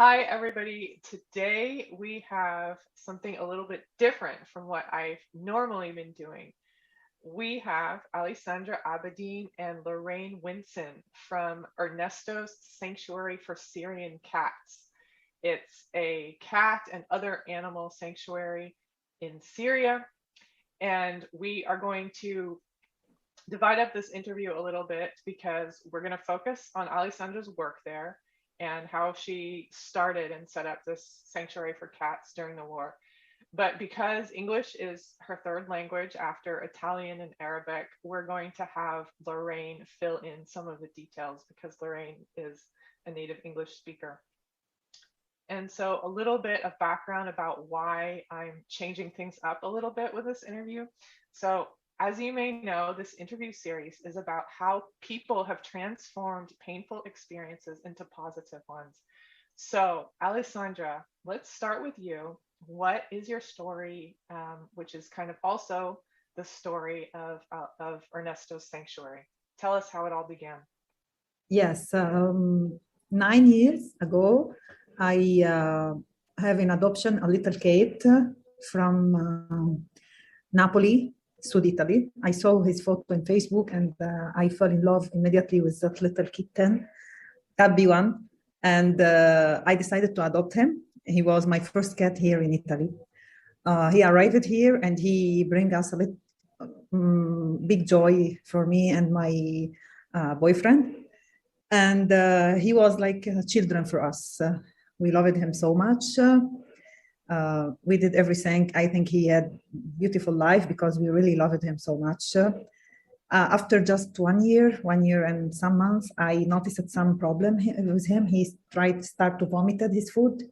Hi, everybody. Today we have something a little bit different from what I've normally been doing. We have Alessandra Abidin and Lorraine Winson from Ernesto's Sanctuary for Syrian Cats. It's a cat and other animal sanctuary in Syria, and we are going to divide up this interview a little bit because we're going to focus on Alessandra's work there and how she started and set up this sanctuary for cats during the war. But because English is her third language after Italian and Arabic, we're going to have Lorraine fill in some of the details because Lorraine is a native English speaker. And so, a little bit of background about why I'm changing things up a little bit with this interview. So, as you may know, this interview series is about how people have transformed painful experiences into positive ones. So, Alessandra, let's start with you. What is your story, which is kind of also the story of Ernesto's Sanctuary? Tell us how it all began. Yes, 9 years ago, I have in adoption a little cat from Napoli, South Italy. I saw his photo on Facebook and I fell in love immediately with that little kitten, Tabby one, and I decided to adopt him. He was my first cat here in Italy. He arrived here and he bring us a big joy for me and my boyfriend. And he was like children for us. We loved him so much. We did everything. I think he had beautiful life because we really loved him so much. After just 1 year and some months, I noticed some problem with him. He tried to start to vomit his food.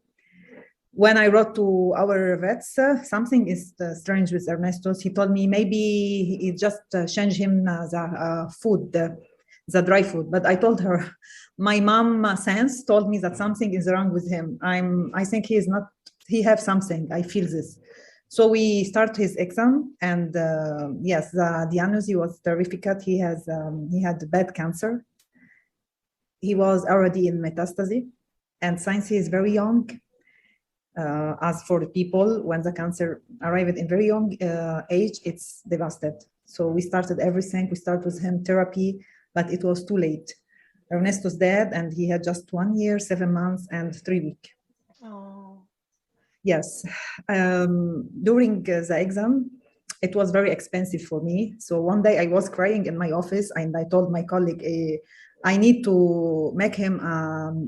When I wrote to our vets, something is strange with Ernesto's. He told me maybe he just changed him the food, the dry food. But I told her, my mom sense told me that something is wrong with him. I think he is not. He have something. I feel this. So we start his exam, and yes, the diagnosis was terrific. He had bad cancer. He was already in metastasis, and since he is very young. As for the people, when the cancer arrived in very young age, it's devastated. So we started everything. We started with him therapy, but it was too late. Ernesto's dead, and he had just 1 year, 7 months, and 3 weeks. Oh. Yes. During the exam, it was very expensive for me. So one day I was crying in my office, and I told my colleague, I need to make him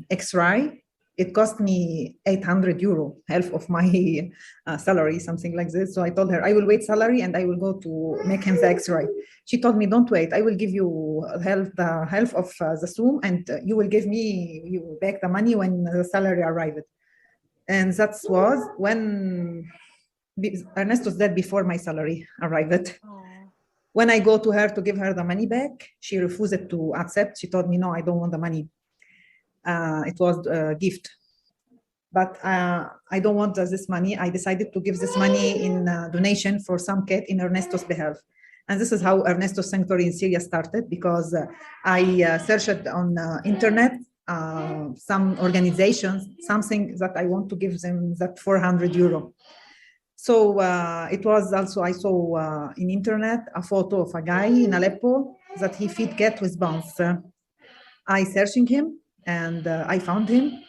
X-ray. It cost me 800 euro, half of my salary, something like this. So I told her, I will wait salary and I will go to make him the X-ray. She told me, don't wait. I will give you the half of the sum, and you will give me you back the money when the salary arrived. And that was when Ernesto's dead before my salary arrived. Oh. When I go to her to give her the money back, she refused to accept. She told me, no, I don't want the money. It was a gift. But I don't want this money. I decided to give this money in donation for some cat in Ernesto's behalf. And this is how Ernesto's Sanctuary in Syria started, because I searched on internet some organizations, something that I want to give them that 400 euro. So it was also, I saw in internet a photo of a guy in Aleppo that he feed cat with bones. I searching him and I found him.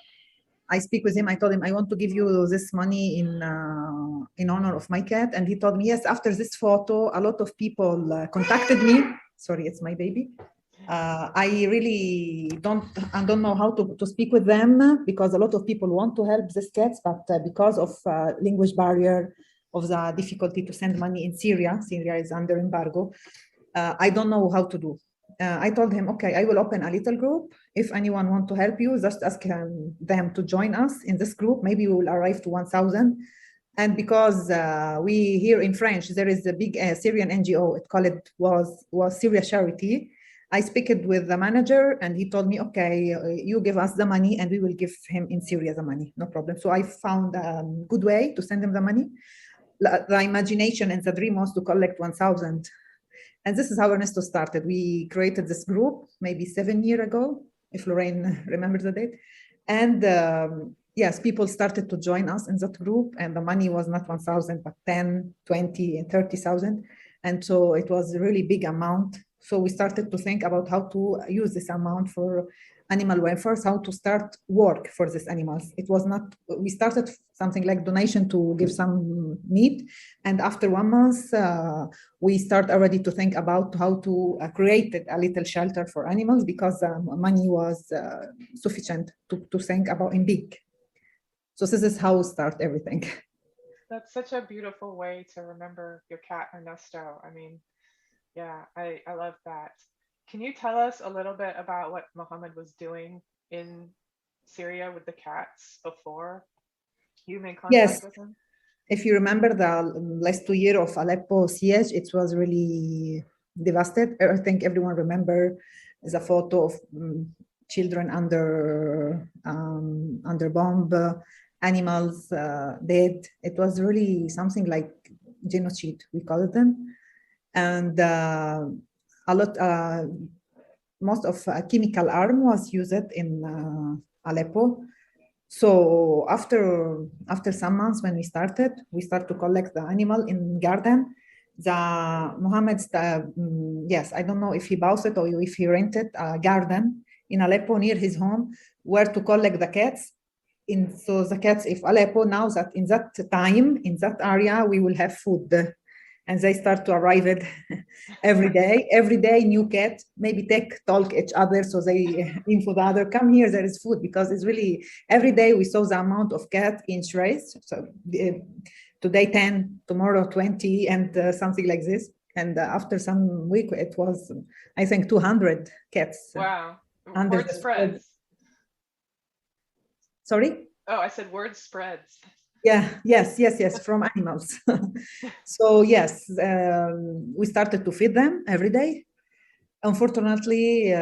I speak with him. I told him, I want to give you this money in honor of my cat. And he told me, yes, after this photo, a lot of people contacted me. Sorry, it's my baby. I really don't know how to speak with them, because a lot of people want to help these cats, but because of language barrier, of the difficulty to send money in Syria is under embargo, I don't know how to do. I told him, okay, I will open a little group. If anyone want to help you, just ask them to join us in this group. Maybe we will arrive to 1,000. And because we here in French, there is a big Syrian NGO, was Syria Charity. I speak it with the manager and he told me, okay, you give us the money and we will give him in Syria the money, no problem. So I found a good way to send him the money. The imagination and the dream was to collect 1,000. And this is how Ernesto started. We created this group maybe 7 years ago, if Lorraine remembers the date. And yes, people started to join us in that group, and the money was not 1,000, but 10, 20, and 30,000. And so it was a really big amount. So we started to think about how to use this amount for animal welfare, how to start work for these animals. It was not, we started something like donation to give some meat. And after 1 month, we start already to think about how to create a little shelter for animals, because money was sufficient to think about in big. So this is how we start everything. That's such a beautiful way to remember your cat Ernesto. I mean, yeah, I love that. Can you tell us a little bit about what Mohammed was doing in Syria with the cats before you made contact Yes, with him? if you remember the last 2 years of Aleppo siege, it was really devastated. I think everyone remember the photo of children under bomb, animals dead. It was really something like genocide, we call them, and a lot. Most of chemical arm was used in Aleppo. So after some months when we start to collect the animal in garden. The Mohammed's, yes, I don't know if he bought it or if he rented a garden in Aleppo near his home where to collect the cats. So the cats, if Aleppo now that in that time, in that area, we will have food, and they start to arrive it every day new cat, maybe talk each other, so they info the other, come here, there is food, because it's really every day we saw the amount of cat in race. So today 10, tomorrow 20, and something like this. And after some week it was, I think, 200 cats Wow. under Word the spread. spreads. Sorry. Oh, I said word spreads. Yeah, yes, from animals. So yes, we started to feed them every day. Unfortunately,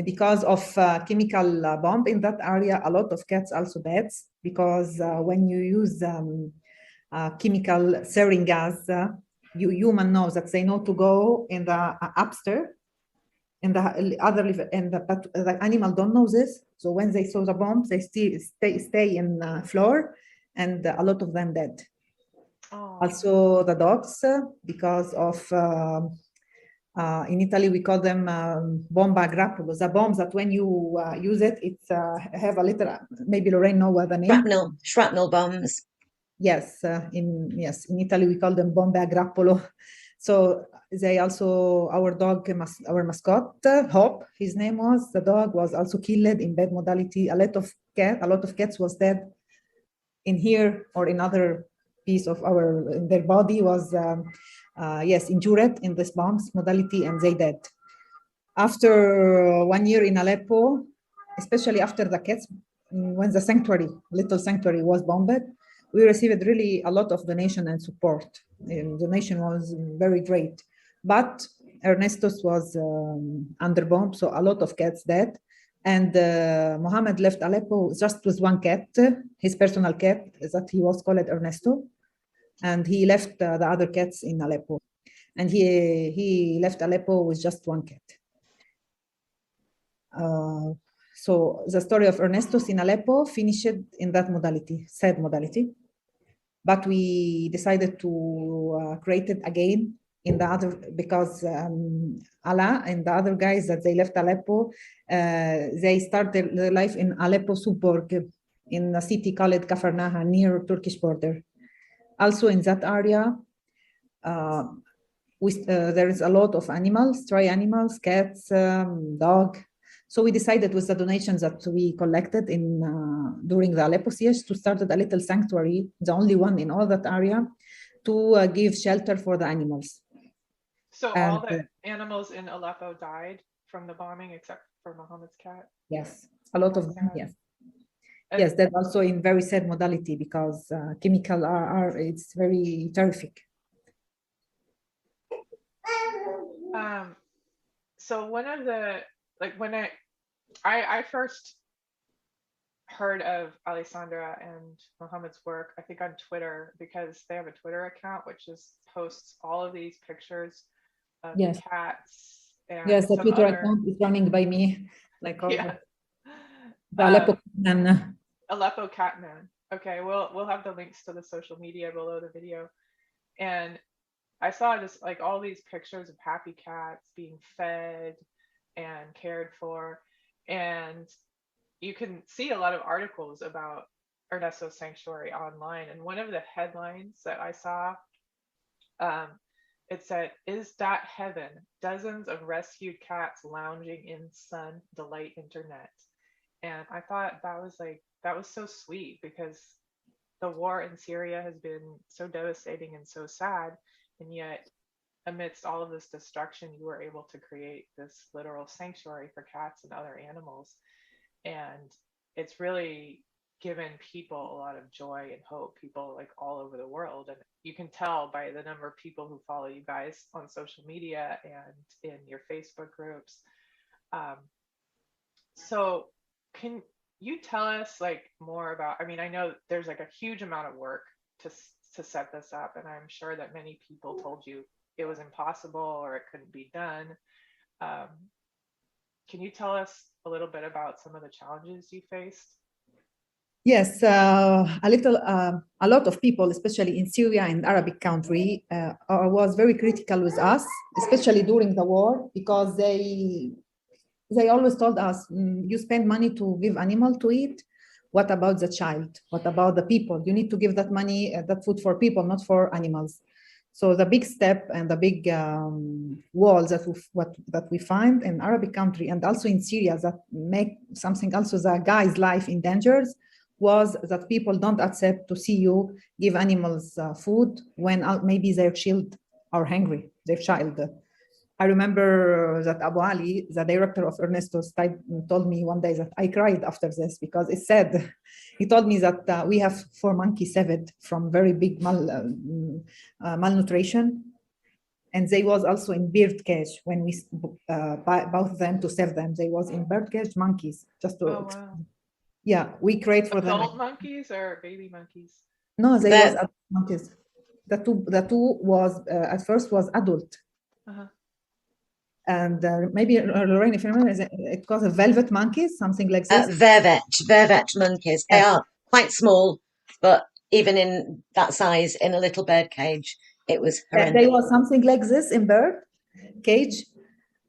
because of chemical bomb in that area, a lot of cats also died, because when you use chemical sarin gas, you human knows that they know to go in the upstairs, and the other and but the animal don't know this. So when they saw the bomb, they still stay in floor, and a lot of them dead. Oh, Also the dogs, because of in Italy we call them bomba grappulo, the bombs that when you use it, it's have a little, maybe Lorraine know what the name. Shrapnel bombs. Yes, in Italy we call them bomba grappolo. So they also, our dog, our mascot, Hope, his name was, the dog was also killed in bad modality. A lot of cats was dead in here or in other piece of their body was yes, injured in this bombs modality, and they died. After 1 year in Aleppo, especially after the cats, when the little sanctuary was bombed, we received really a lot of donation and support. Donation was very great, but Ernestus was under bomb, so a lot of cats dead. And Mohammed left Aleppo just with one cat, his personal cat that he was called Ernesto, and he left the other cats in Aleppo, and he left Aleppo with just one cat. So the story of Ernestus in Aleppo finished in that modality, sad modality. But we decided to create it again in the other, because Ala and the other guys that they left Aleppo, they started their life in Aleppo suburb, in a city called Kafarnaha, near Turkish border. Also in that area, there is a lot of animals, stray animals, cats, dog. So we decided with the donations that we collected in during the Aleppo siege to start a little sanctuary, the only one in all that area, to give shelter for the animals. so And all the animals in Aleppo died from the bombing except for Mohammed's cat? yes, a lot How of them, sad. yes. And Yes, that also in very sad modality, because chemical it's very terrific. so one of the, like, when I first heard of Alessandra and Mohammed's work, I think on Twitter, because they have a Twitter account which just posts all of these pictures of the Yes, cats and yes, the some Twitter other, account is running by me, like all yeah. the Aleppo. Aleppo Catman. Okay, we'll have the links to the social media below the video. And I saw just like all these pictures of happy cats being fed and cared for. And you can see a lot of articles about Ernesto's Sanctuary online. And one of the headlines that I saw, um, it said, "Is that heaven? Dozens of rescued cats lounging in sun delight internet." And I thought that was so sweet because the war in Syria has been so devastating and so sad, and yet amidst all of this destruction, you were able to create this literal sanctuary for cats and other animals. And it's really given people a lot of joy and hope, people like all over the world. And you can tell by the number of people who follow you guys on social media and in your Facebook groups. Um, so can you tell us like more about, I mean, I know there's like a huge amount of work to to set this up, and I'm sure that many people told you it was impossible or it couldn't be done. Um, can you tell us a little bit about some of the challenges you faced? Yes, a lot of people, especially in Syria and Arabic country, was very critical with us, especially during the war, because they always told us, you spend money to give animal to eat. What about the child? What about the people? You need to give that money, that food for people, not for animals. So the big step and the big walls that we find in Arabic country and also in Syria that make something also the guy's life in dangers was that people don't accept to see you give animals food when maybe their child are hungry, their child. I remember that Abu Ali, the director of Ernesto's, told me one day that I cried after this because it said, he told me that we have 4 monkeys saved from very big malnutrition. And they was also in bird cage when we bought them to save them. They was in bird cage monkeys, just Oh, to, wow. yeah, we create for them. Adult monkeys or baby monkeys? No, they was That adult monkeys. The two was, at first was adult. Uh-huh. And maybe Lorraine, if you remember, it was a velvet monkeys, something like this. vervet monkeys. They Yes. are quite small, but even in that size, in a little bird cage, it was horrendous. They was something like this in bird cage.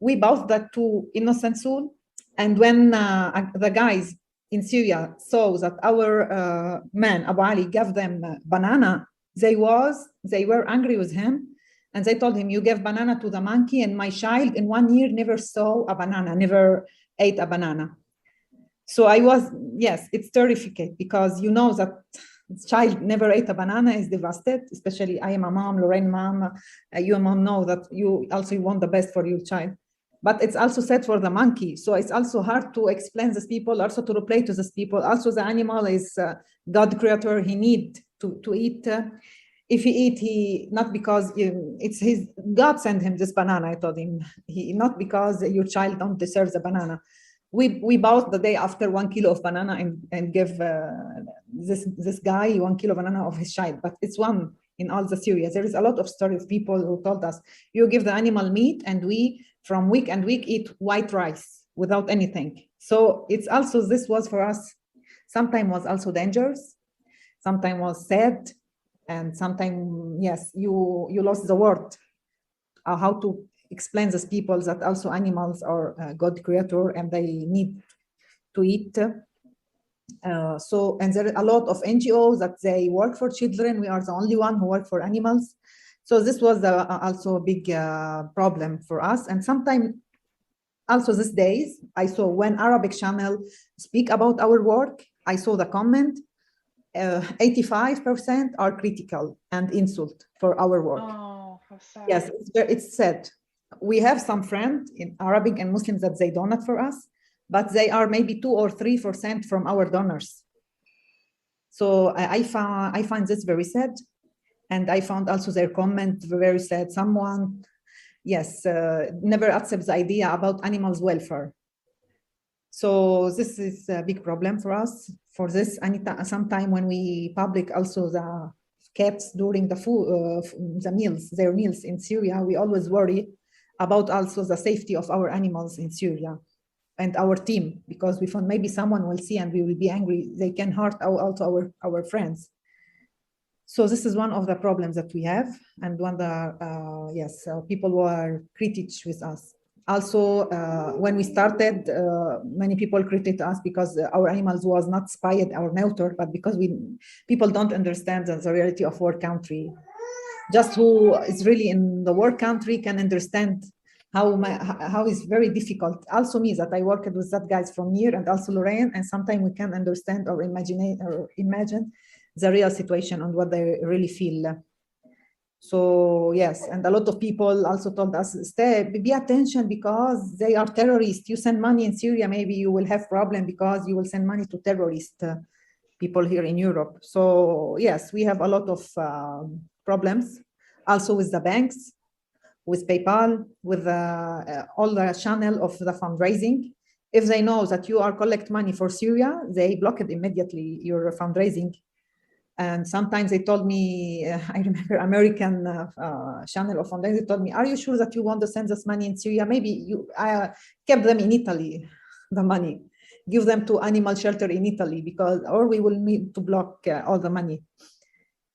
We bought that to Innocent Soul. And when the guys in Syria saw that our man, Abu Ali, gave them banana, they were angry with him. And they told him, you gave banana to the monkey, and my child in 1 year never saw a banana, never ate a banana. So I was, yes, it's terrific because you know that child never ate a banana is devastated, especially I am a mom, Lorraine mom, you mom know that you also want the best for your child. But it's also sad for the monkey. So it's also hard to explain this people, also to reply to these people. Also the animal is God creator, he need to eat. If he eat, he not because it's his God sent him this banana. I told him he not because your child don't deserve the banana. We bought the day after 1 kilo of banana and give this guy 1 kilo of banana of his child. But it's one in all the Syria. There is a lot of story of people who told us you give the animal meat and we from week and week eat white rice without anything. So it's also this was for us. Sometimes was also dangerous. Sometimes was sad. And sometimes, yes, you lost the word, how to explain these people that also animals are God creator and they need to eat. And there are a lot of NGOs that they work for children. We are the only one who work for animals. So this was also a big problem for us. And sometimes also these days, I saw when Arabic channel speak about our work, I saw the comment, 85% are critical and insult for our work. Oh, how sad. Yes, it's sad. We have some friends in Arabic and Muslims that they donate for us, but they are maybe 2 or 3% from our donors. So I find this very sad. And I found also their comment very sad. Someone, yes, never accepts the idea about animals' welfare. So this is a big problem for us. For this, sometime when we public also the cats during the food, the meals, their meals in Syria, we always worry about also the safety of our animals in Syria. and our team, because we found maybe someone will see and we will be angry. They can hurt also our friends. So this is one of the problems that we have, and one of the yes, people were critical with us. Also, when we started, many people criticized us because our animals was not spayed or neutered, but because people don't understand the reality of our country. Just who is really in the work country can understand how it's very difficult. Also me, that I worked with that guys from here, and also Lorraine, and sometimes we can understand or imagine the real situation and what they really feel. So yes, and a lot of people also told us, be attention because they are terrorists. You send money in Syria, maybe you will have problem because you will send money to terrorist people here in Europe. So yes, we have a lot of problems also with the banks, with PayPal, with all the channel of the fundraising. If they know that you are collect money for Syria, they block it immediately, your fundraising. And sometimes they told me, I remember American channel of fundraising, they told me, are you sure that you want to send this money in Syria? Maybe you kept them in Italy, the money. Give them to animal shelter in Italy, because, or we will need to block all the money.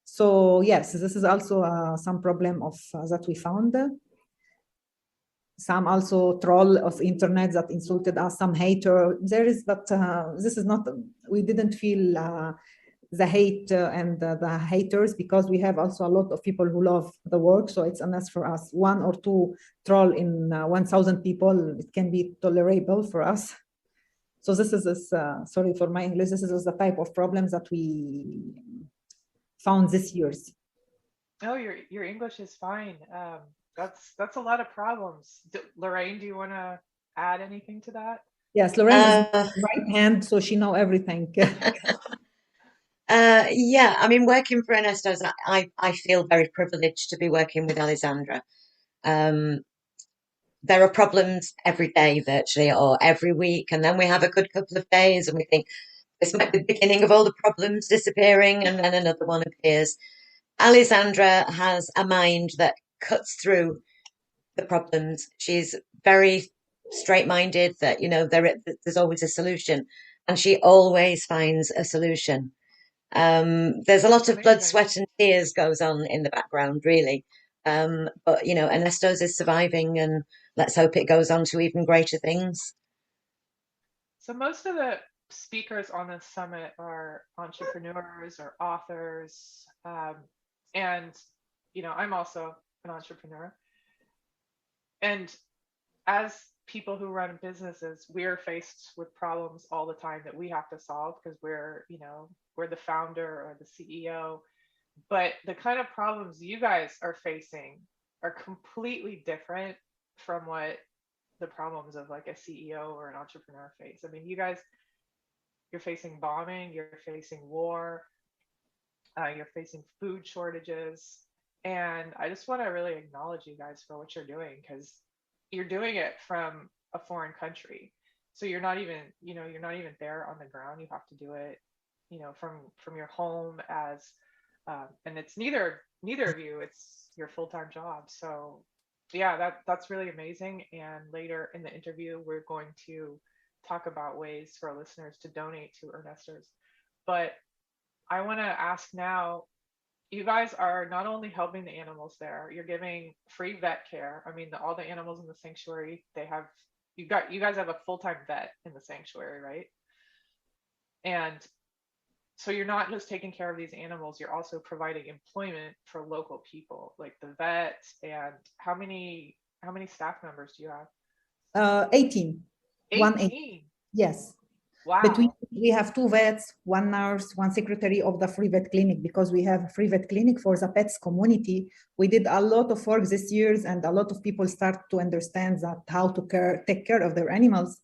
So yes, this is also some problem of that we found. Some also troll of internet that insulted us, some hater. There is, but this is not, we didn't feel the hate and the haters, because we have also a lot of people who love the work. So it's a mess for us. One or two troll in 1,000 people, it can be tolerable for us. So this is, sorry for my English, this is the type of problems that we found this years. Oh, your English is fine. That's a lot of problems. Lorraine, do you want to add anything to that? Yes, Lorraine is right hand, so she know everything. Yeah, I mean, working for Ernesto's, I feel very privileged to be working with Alessandra. There are problems every day virtually, or every week, and then we have a good couple of days and we think this might be the beginning of all the problems disappearing, and then another one appears. Alessandra has a mind that cuts through the problems. She's very straight-minded, that there's always a solution, and she always finds a solution. There's a lot of blood, Amazing. sweat, and tears goes on in the background, really. But Ernesto's is surviving, and let's hope it goes on to even greater things. So most of the speakers on this summit are entrepreneurs or authors, and I'm also an entrepreneur. And as people who run businesses, we're faced with problems all the time that we have to solve because we're the founder or the CEO. But the kind of problems you guys are facing are completely different from what the problems of like a CEO or an entrepreneur face. I mean, you're facing bombing, you're facing war, you're facing food shortages. And I just want to really acknowledge you guys for what you're doing, because you're doing it from a foreign country. So you're not even there on the ground. You have to do it, from your home and it's neither of you, it's your full-time job. So yeah, that's really amazing. And later in the interview, we're going to talk about ways for our listeners to donate to Ernesto's. But I want to ask now, you guys are not only helping the animals there, you're giving free vet care. I mean, all the animals in the sanctuary, you guys have a full-time vet in the sanctuary, right? And so you're not just taking care of these animals, you're also providing employment for local people, like the vets. And how many staff members do you have? 18. 18. Yes. Wow. We have two vets, one nurse, one secretary of the free vet clinic, because we have a free vet clinic for the pets community. We did a lot of work this year, and a lot of people start to understand that how to take care of their animals.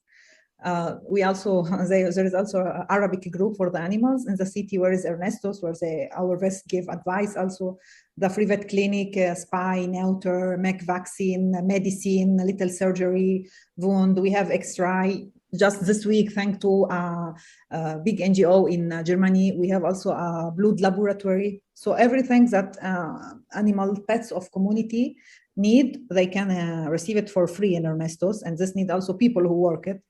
We also there is also an Arabic group for the animals in the city, where is Ernesto's, where our vets give advice. Also, the free vet clinic, spay, neuter, make vaccine, medicine, little surgery, wound. We have X-ray. Just this week, thanks to a big NGO in Germany, we have also a blood laboratory. So everything that animal pets of community need, they can receive it for free in Ernesto's, and this need also people who work it.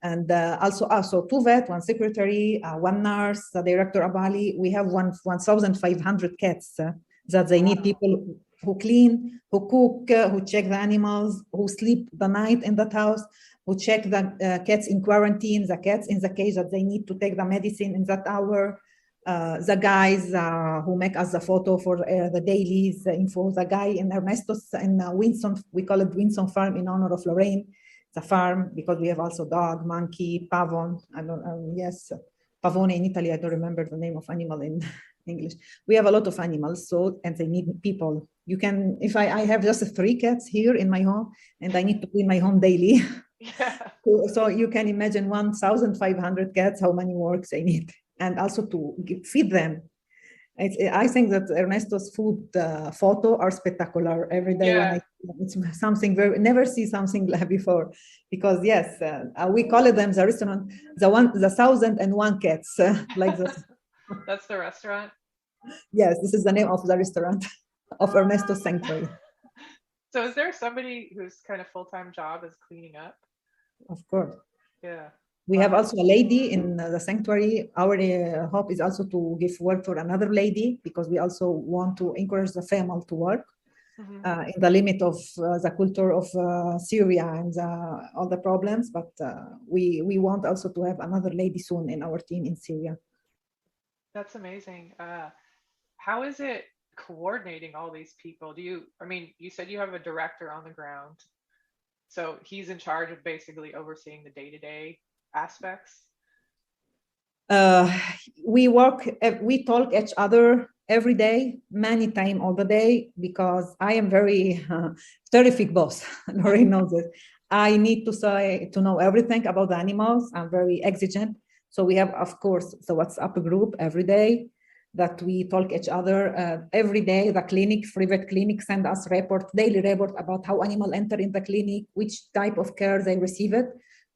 And also two vet, one secretary, one nurse, the director Abali. We have 1,500 cats that they need people who clean, who cook, who check the animals, who sleep the night in that house, who check the cats in quarantine, the cats in the cage that they need to take the medicine in that hour. The guys who make us the photo for the dailies info, the guy in Ernesto's in Winston, we call it Winston Farm in honor of Lorraine, the farm, because we have also dog, monkey, pavon, yes, pavone in Italy, I don't remember the name of animal in English. We have a lot of animals, so, and they need people. You can, if I have just 3 cats here in my home, and I need to clean my home daily. Yeah. So you can imagine 1,500 cats, how many works they need. And also to feed them. I think that Ernesto's food photo are spectacular every day. Yeah. It's something very, never see something like before, because yes, we call it them the restaurant, the 1,001 cats, like this. That's the restaurant. Yes, this is the name of the restaurant of Ernesto's Sanctuary. So is there somebody whose kind of full-time job is cleaning up? Of course. Yeah. We have also a lady in the sanctuary. Our hope is also to give work for another lady, because we also want to encourage the family to work in the limit of the culture of Syria and all the problems. But we want also to have another lady soon in our team in Syria. That's amazing. How is it coordinating all these people? I mean, you said you have a director on the ground, so he's in charge of basically overseeing the day-to-day aspects. We talk each other every day, many times all the day, because I am very terrific boss. Lorraine knows it. I need to know everything about the animals. I'm very exigent. So we have, of course, the WhatsApp group every day that we talk each other every day. The clinic, free vet clinic, send us daily report about how animal enter in the clinic, which type of care they receive it.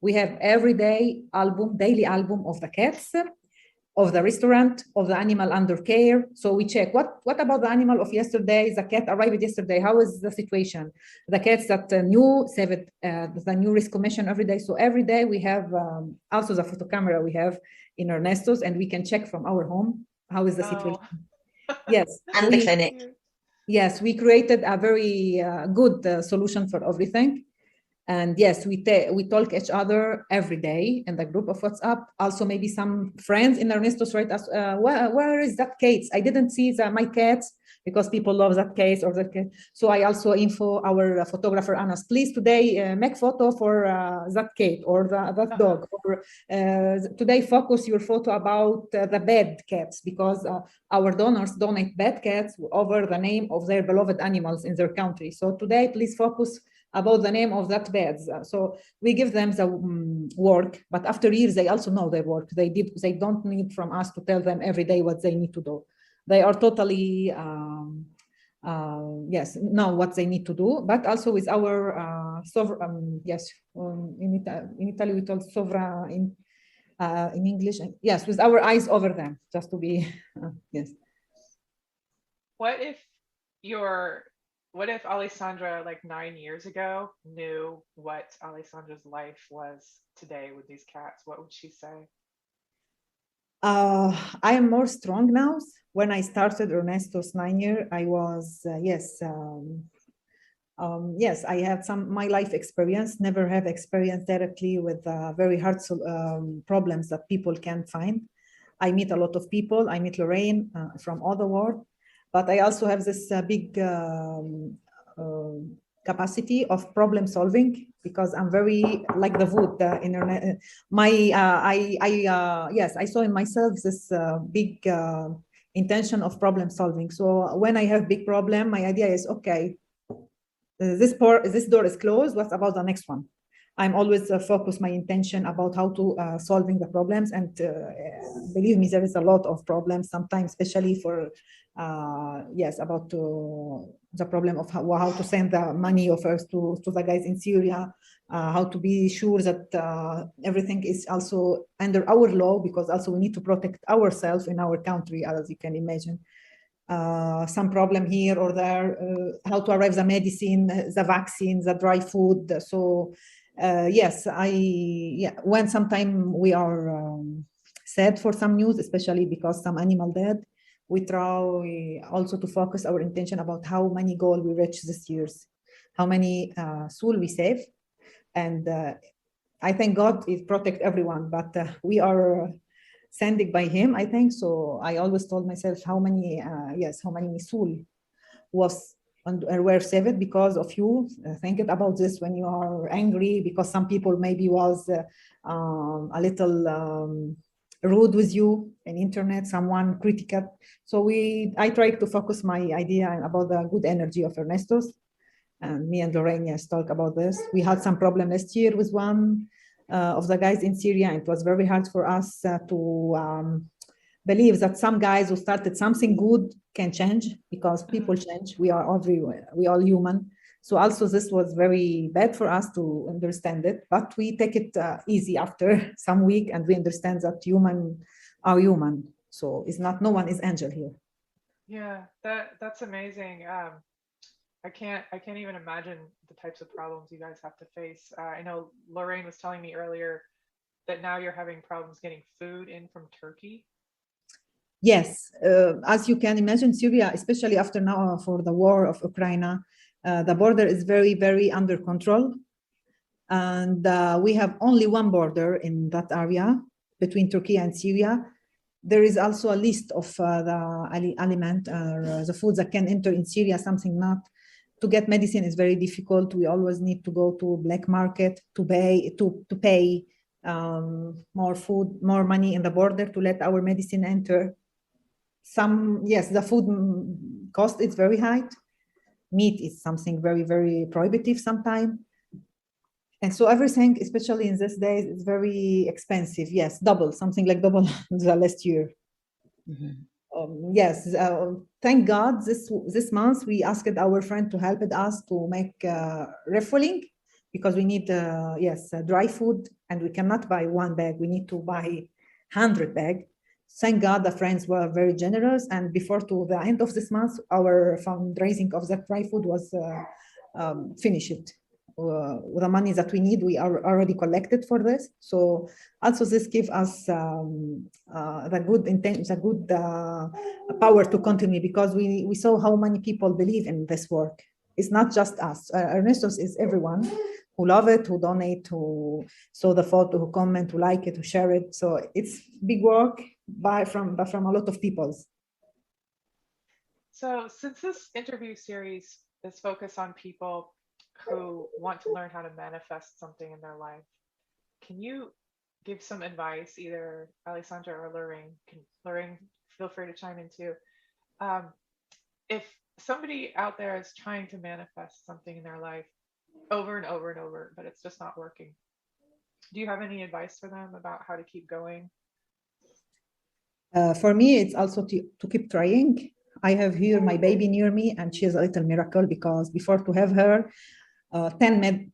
We have every day daily album of the cats, of the restaurant, of the animal under care. So we check what about the animal of yesterday? The cat arrived yesterday. How is the situation? The cats that the new risk commission every day. So every day we have also the photo camera we have in Ernesto's, and we can check from our home how is the situation. Yes, and the clinic. Yes, we created a very good solution for everything. And yes, we talk each other every day in the group of WhatsApp. Also, maybe some friends in Ernesto's write us, where is that cat? I didn't see my cats, because people love that cat or that cat. So I also info our photographer, Anas, please today make photo for that cat or that dog. Or today focus your photo about the bad cats, because our donors donate bad cats over the name of their beloved animals in their country. So today, please focus about the name of that beds. So we give them the work, but after years, they also know their work. They don't need from us to tell them every day what they need to do. They are totally, know what they need to do, but also with our, in Italy we call sovra in English. Yes, with our eyes over them, just to be, yes. What if Alessandra, like 9 years ago, knew what Alessandra's life was today with these cats? What would she say? I am more strong now. When I started Ernesto's 9 year, I was, yes, I had my life experience, never have experience directly with very hard problems that people can't find. I meet a lot of people. I meet Lorraine from all the world. But I also have this big capacity of problem solving, because I'm very like the wood internet. I saw in myself this big intention of problem solving. So when I have big problem, my idea is, okay, this door is closed. What about the next one? I'm always focus my intention about how to solving the problems, and believe me, there is a lot of problems sometimes, especially for about the problem of how to send the money of us to the guys in Syria, how to be sure that everything is also under our law, because also we need to protect ourselves in our country, as you can imagine. Some problem here or there, how to arrive the medicine, the vaccine, the dry food. So Yes, when sometime we are sad for some news, especially because some animal dead, we try also to focus our intention about how many goal we reach this year's, how many soul we save. And I thank God is protect everyone, but we are sending by him, I think. So I always told myself how many soul was and were saved because of you. Think about this when you are angry, because some people maybe was a little rude with you in internet, someone critical. So I tried to focus my idea about the good energy of Ernesto's. And me and Lorraine, yes, talk about this. We had some problem last year with one of the guys in Syria. It was very hard for us to believe that some guys who started something good can change, because people change. We are everywhere. We all human. So also this was very bad for us to understand it, but we take it easy after some week, and we understand that human are human. So it's not, no one is angel here. Yeah, that's amazing. I can't even imagine the types of problems you guys have to face. I know Lorraine was telling me earlier that now you're having problems getting food in from Turkey. Yes, as you can imagine, Syria, especially after now for the war of Ukraine, the border is very, very under control. And we have only one border in that area between Turkey and Syria. There is also a list of the aliment or the food that can enter in Syria, something not. To get medicine is very difficult. We always need to go to black market to pay more food, more money in the border to let our medicine enter. Yes, the food cost is very high. Meat is something very, very prohibitive sometimes. And so everything, especially in these days, is very expensive. Yes, something like double the last year. Yes, thank God this month we asked our friend to help us to make refilling, because we need dry food, and we cannot buy one bag. We need to buy 100 bag. Thank God the friends were very generous, and before to the end of this month, our fundraising of that dry food was finished. With the money that we need, we are already collected for this. So also this gives us the good intent, the good power to continue, because we saw how many people believe in this work. It's not just us. Ernestos is everyone who love it, who donate, who saw the photo, who comment, who like it, who share it. So it's big work from a lot of people. So, since this interview series is focused on people who want to learn how to manifest something in their life, can you give some advice, either Alessandra or Lorraine? Lorraine, feel free to chime in too. Um, if somebody out there is trying to manifest something in their life over and over and over, but it's just not working, do you have any advice for them about how to keep going? For me, it's also to keep trying. I have here my baby near me, and she is a little miracle, because before to have her, 10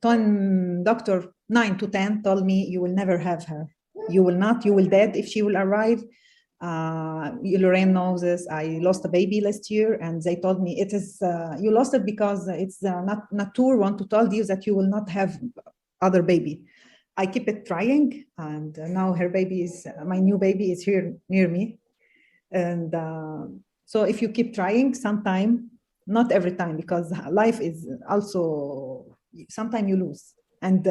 doctor, 9 to 10 told me, you will never have her. You will not, you will dead if she will arrive. Lorraine knows this. I lost a baby last year, and they told me it is, you lost it because it's not nature want to tell you that you will not have other baby. I keep it trying, and now her baby is, my new baby is here near me. And so if you keep trying, sometime, not every time, because life is also, sometimes you lose. And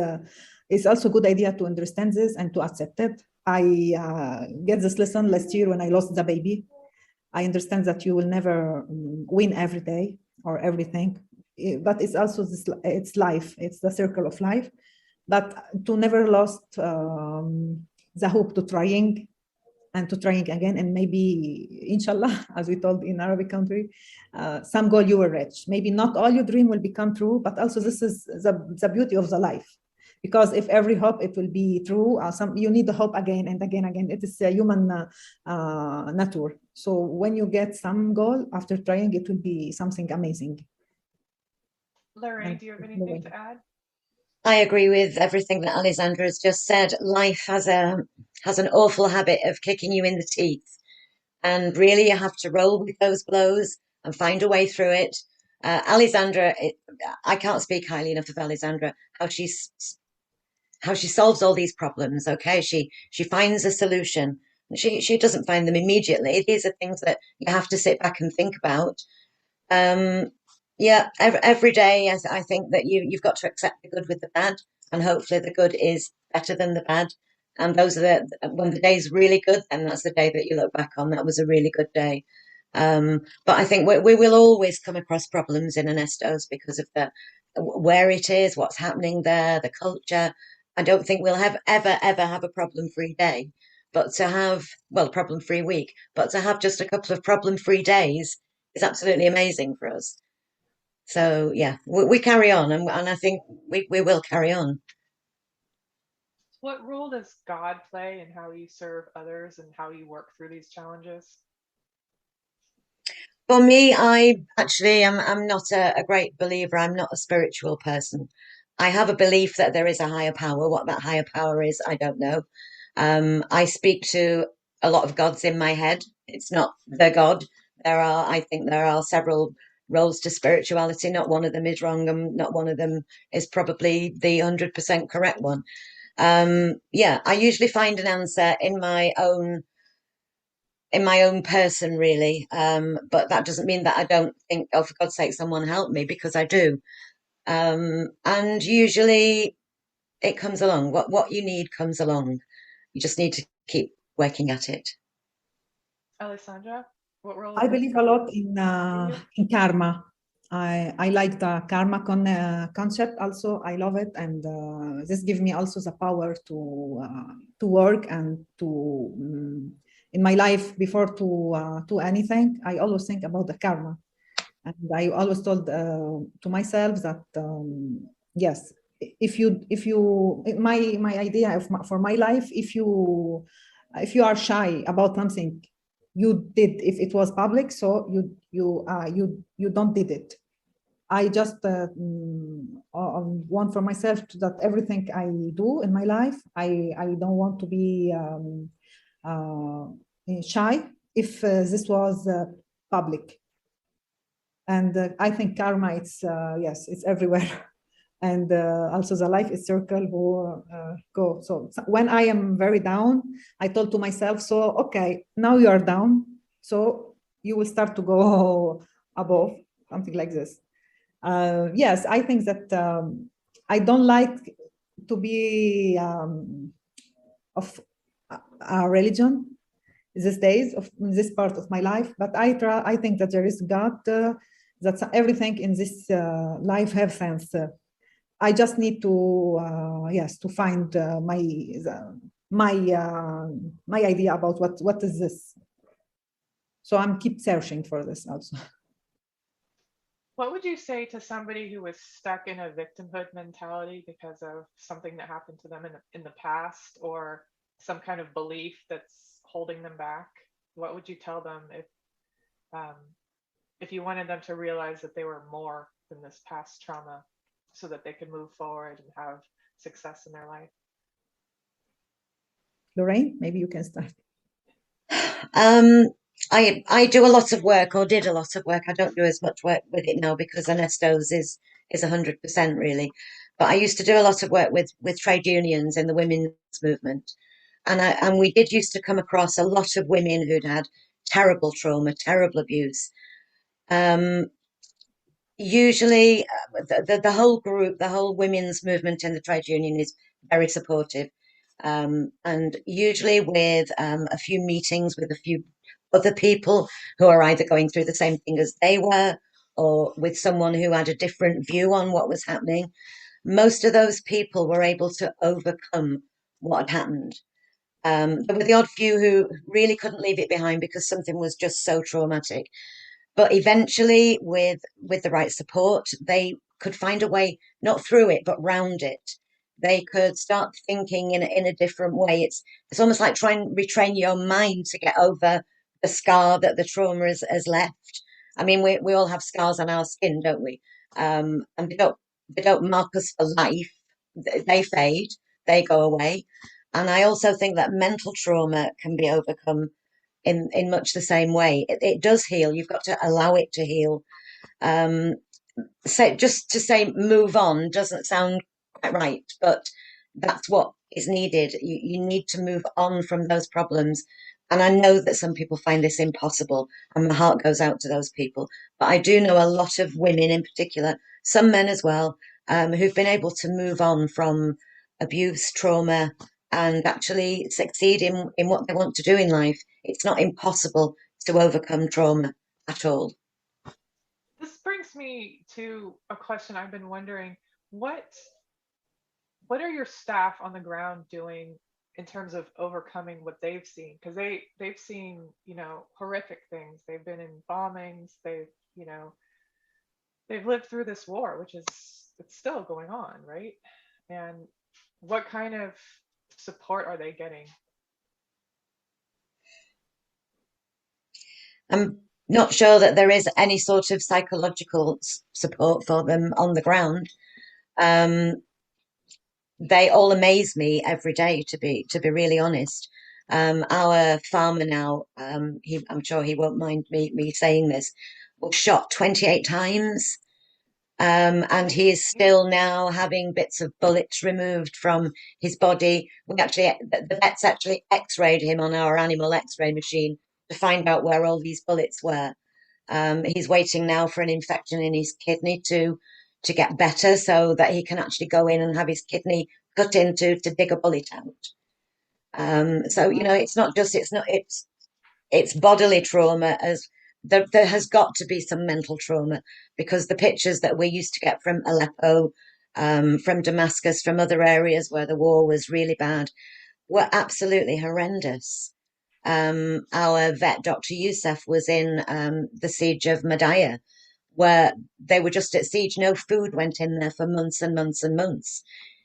it's also a good idea to understand this and to accept it. I get this lesson last year when I lost the baby. I understand that you will never win every day or everything, but it's also this, it's life, it's the circle of life. But to never lost the hope to trying and to trying again, and maybe inshallah, as we told in Arabic country, some goal you will reach. Maybe not all your dream will become true, but also this is the beauty of the life. Because if every hope it will be true, you need the hope again and again. It is a human nature. So when you get some goal after trying, it will be something amazing. Lorraine, do you have anything to add? I agree with everything that Alessandra has just said. Life has an awful habit of kicking you in the teeth, and really you have to roll with those blows and find a way through it. Alessandra, I can't speak highly enough of Alessandra. How she's how she solves all these problems. Okay, she finds a solution. She doesn't find them immediately. These are things that you have to sit back and think about. Um, yeah, every day, I think that you've got to accept the good with the bad, and hopefully the good is better than the bad. And those are when the day's really good, then that's the day that you look back on. That was a really good day. But I think we will always come across problems in Ernesto's because of the where it is, what's happening there, the culture. I don't think we'll have ever have a problem-free day, but to have, well, a problem-free week, but to have just a couple of problem-free days is absolutely amazing for us. So yeah, we carry on, and I think we will carry on. What role does God play in how you serve others and how you work through these challenges? For me, I actually I'm not a great believer. I'm not a spiritual person. I have a belief that there is a higher power. What that higher power is, I don't know. I speak to a lot of gods in my head. It's not the God. I think there are several roles to spirituality. Not one of them is wrong, and not one of them is probably the 100% correct one. Yeah, I usually find an answer in my own person, really. But that doesn't mean that I don't think, oh, for God's sake, someone help me, because I do. And usually it comes along. What you need comes along. You just need to keep working at it. Alessandra, what role I does believe a God lot for you? in karma. I like the karma concept also. I love it, and this gives me also the power to work and to in my life before to anything. I always think about the karma, and I always told to myself that yes, if you my idea for my life, if you are shy about something you did, if it was public, so you don't did it. I just want for myself that everything I do in my life, I don't want to be uh, shy if this was public. And I think karma, it's yes, it's everywhere. And also the life is circle who go. So when I am very down, I told to myself, so okay, now you are down, so you will start to go above, something like this. Yes, I think that I don't like to be of a religion these days, of this part of my life, but I think that there is God, that everything in this life have sense. I just need to yes, to find my idea about what is this. So I'm keep searching for this also. What would you say to somebody who was stuck in a victimhood mentality because of something that happened to them in the past, or some kind of belief that's holding them back? What would you tell them um, if you wanted them to realize that they were more than this past trauma, so that they could move forward and have success in their life? Lorraine, maybe you can start. Um, I do a lot of work, or did a lot of work. I don't do as much work with it now because Ernesto's is 100% really. But I used to do a lot of work with trade unions in the women's movement, and we did used to come across a lot of women who'd had terrible trauma, terrible abuse. Um, Usually, the whole group, the whole women's movement in the trade union is very supportive. And usually with a few meetings with a few other people who are either going through the same thing as they were, or with someone who had a different view on what was happening, most of those people were able to overcome what had happened. There were the odd few who really couldn't leave it behind because something was just so traumatic. But eventually, with the right support, they could find a way, not through it, but round it. They could start thinking in a different way. It's almost like trying to retrain your mind to get over the scar that the trauma has left. I mean, we all have scars on our skin, don't we? And they don't mark us for life. They fade, they go away. And I also think that mental trauma can be overcome in much the same way. It does heal. You've got to allow it to heal. So just to say move on doesn't sound quite right, but that's what is needed. You need to move on from those problems. And I know that some people find this impossible, and my heart goes out to those people. But I do know a lot of women in particular, some men as well, who've been able to move on from abuse, trauma, and actually succeed in what they want to do in life. It's not impossible to overcome trauma at all. This brings me to a question I've been wondering. What what are your staff on the ground doing in terms of overcoming what they've seen? Because they've seen, horrific things. They've been in bombings. You know, they've lived through this war, which is it's still going on, right? And what kind of support are they getting? I'm not sure that there is any sort of psychological support for them on the ground. Um, they all amaze me every day, to be really honest. Our farmer now, I'm sure he won't mind me saying this, was shot 28 times. And he is still now having bits of bullets removed from his body. The vets actually x-rayed him on our animal x-ray machine to find out where all these bullets were. He's waiting now for an infection in his kidney to get better so that he can actually go in and have his kidney cut into to dig a bullet out. So Wow. it's bodily trauma as there has got to be some mental trauma because the pictures that we used to get from Aleppo, from Damascus, from other areas where the war was really bad were absolutely horrendous. Our vet, Dr. Youssef, was in the siege of Madaya, where they were just at siege. No food went in there for months and months and months.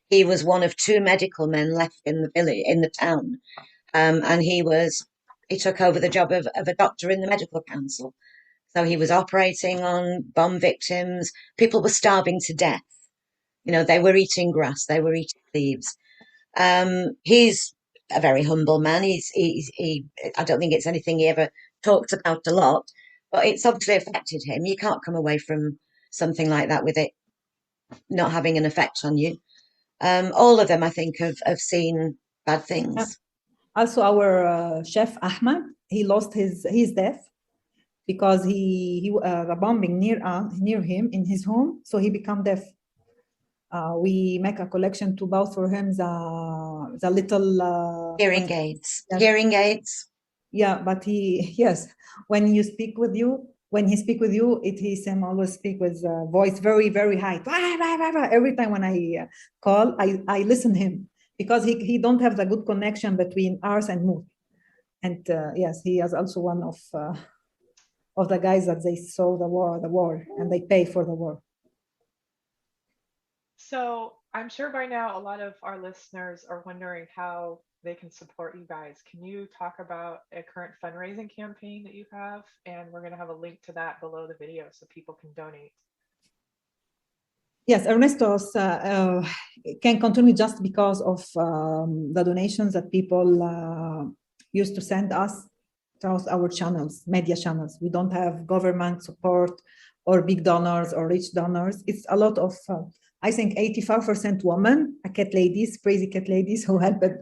He was one of two medical men left in the village, in the town, and he took over the job of a doctor in the medical council. So he was operating on bomb victims. People were starving to death. They were eating grass, they were eating leaves. He's a very humble man. I don't think it's anything he ever talked about a lot, but it's obviously affected him. You can't come away from something like that with it not having an effect on you. All of them, I think, have seen bad things. Also, our chef Ahmed, he lost his death because the bombing near him in his home, so he became deaf. We make a collection to both for him the little Hearing aids. yes. Hearing aids. Yeah, but yes, when he speak with you, he always speak with a voice very, very high. Every time when I call, I listen him because he don't have the good connection between ours and Mood. And yes, he is also one of the guys that they saw the war, and they pay for the war. So I'm sure by now a lot of our listeners are wondering how they can support you guys. Can you talk about a current fundraising campaign that you have? And we're going to have a link to that below the video so people can donate. Yes, Ernesto's can continue just because of the donations that people used to send us through our channels, media channels. We don't have government support or big donors or rich donors. It's a lot of, I think 85% women, cat ladies, crazy cat ladies who help it,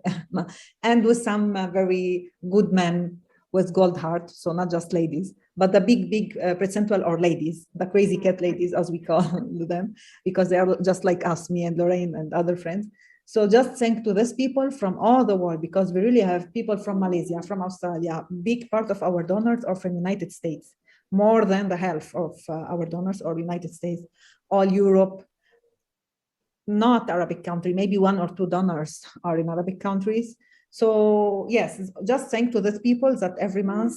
and with some very good men with gold heart, so not just ladies, but the big percentual are ladies, the crazy cat ladies, as we call them, because they are just like us, me and Lorraine and other friends. So just thank to these people from all the world, because we really have people from Malaysia, from Australia. Big part of our donors are from United States, more than the half of our donors are United States, all Europe, not Arabic country, maybe one or two donors are in Arabic countries. So yes, just thank to these people that every month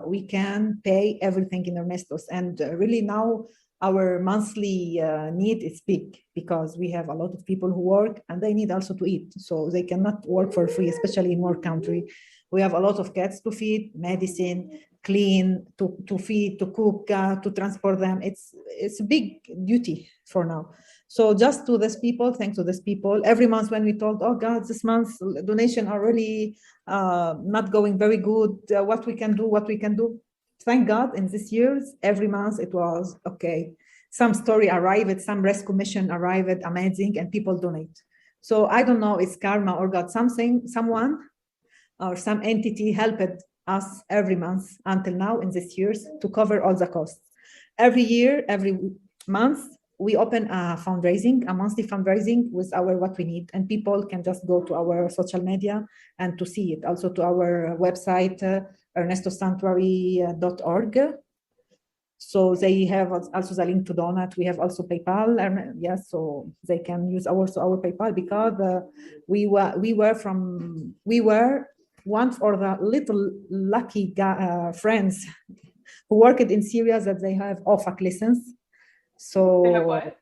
we can pay everything in Ernestos. And really now our monthly need is big because we have a lot of people who work and they need also to eat. So they cannot work for free, especially in our country. We have a lot of cats to feed, medicine, clean, to feed, to cook, to transport them. It's a big duty for now. So just to these people, thanks to these people. Every month when we told, oh God, this month's donation are really not going very good, what we can do. Thank God in this years, every month it was okay. Some story arrived, some rescue mission arrived, amazing, and people donate. So I don't know, it's karma or God, someone or some entity helped us every month until now in these years to cover all the costs. Every year, every month, we open a monthly fundraising with our what we need, and people can just go to our social media and to see it. Also to our website, ernestosanctuary.org. So they have also the link to donate. We have also PayPal, yes, so they can use also our PayPal, because we were one of the little lucky friends who worked in Syria that they have OFAC license. They have So what?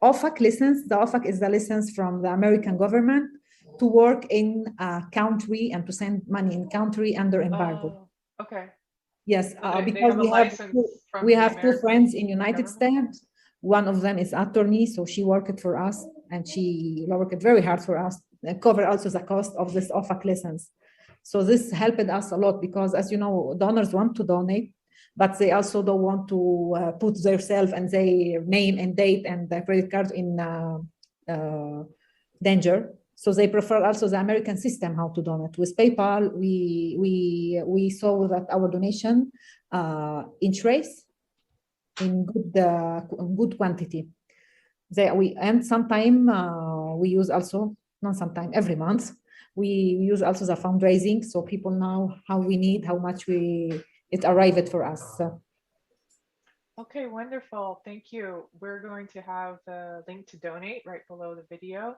OFAC license. The OFAC is the license from the American government to work in a country and to send money in country under embargo. Oh, okay. Yes, So they because have a license we from the have two American friends in United government? States. One of them is attorney, so she worked for us and she worked very hard for us and cover also the cost of this OFAC license. So this helped us a lot, because as you know, donors want to donate, but they also don't want to put themselves and their name and date and the credit card in danger. So they prefer also the American system how to donate. With PayPal, we saw that our donation in trace in good quantity. And sometime we use also, not sometime, every month we use also the fundraising, so people know how we need, how much it arrived for us. Okay, wonderful. Thank you. We're going to have the link to donate right below the video.